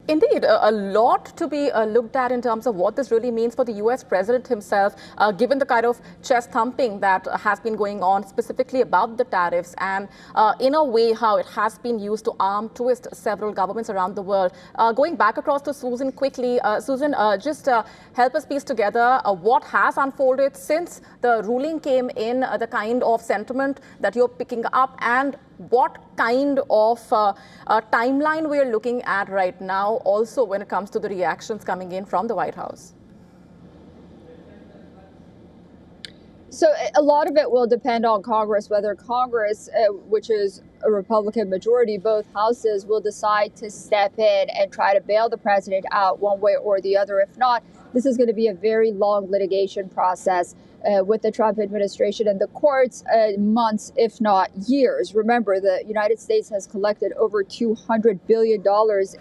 Indeed, a lot to be looked at in terms of what this really means for the U.S. president himself, given the kind of chest thumping that has been going on specifically about the tariffs and in a way how it has been used to arm twist several governments around the world. Going back across to Susan quickly, Susan, just help us piece together what has unfolded since the ruling came in, the kind of sentiment that you're picking up, and what kind of timeline we're looking at right now, also when it comes to the reactions coming in from the White House. So a lot of it will depend on Congress, whether Congress, which is a Republican majority, both houses, will decide to step in and try to bail the president out one way or the other. If not, this is going to be a very long litigation process with the Trump administration and the courts, months, if not years. Remember, the United States has collected over $200 billion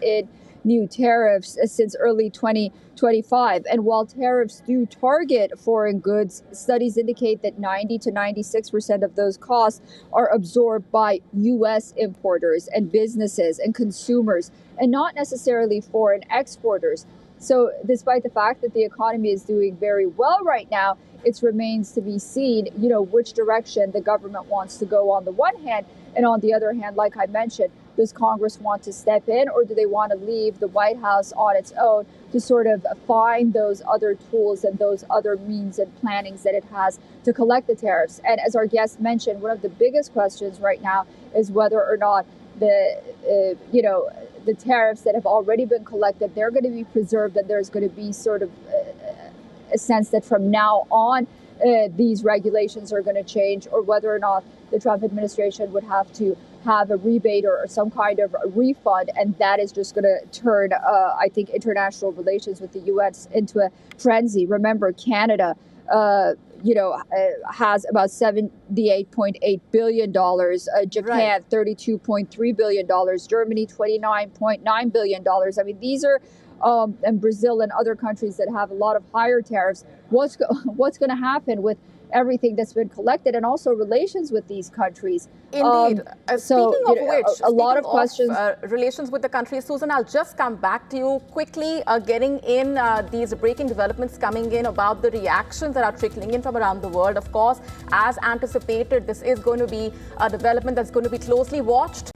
in new tariffs since early 2025. And while tariffs do target foreign goods, studies indicate that 90 to 96% of those costs are absorbed by U.S. importers and businesses and consumers, and not necessarily foreign exporters. So despite the fact that the economy is doing very well right now, it remains to be seen, which direction the government wants to go on the one hand. And on the other hand, like I mentioned, does Congress want to step in, or do they want to leave the White House on its own to sort of find those other tools and those other means and plannings that it has to collect the tariffs? And as our guest mentioned, one of the biggest questions right now is whether or not the tariffs that have already been collected, they're going to be preserved, and there's going to be sort of a sense that from now on, these regulations are going to change, or whether or not the Trump administration would have to have a rebate or some kind of refund. And that is just going to turn, I think, international relations with the U.S. into a frenzy. Remember, Canada, has about $78.8 billion, Japan, right, $32.3 billion, Germany, $29.9 billion. I mean, these are, and Brazil and other countries that have a lot of higher tariffs. What's going to happen with everything that's been collected, and also relations with these countries? Indeed. Speaking of which, a lot of questions. Relations with the countries, Susan, I'll just come back to you quickly, getting in these breaking developments coming in about the reactions that are trickling in from around the world. Of course, as anticipated, this is going to be a development that's going to be closely watched.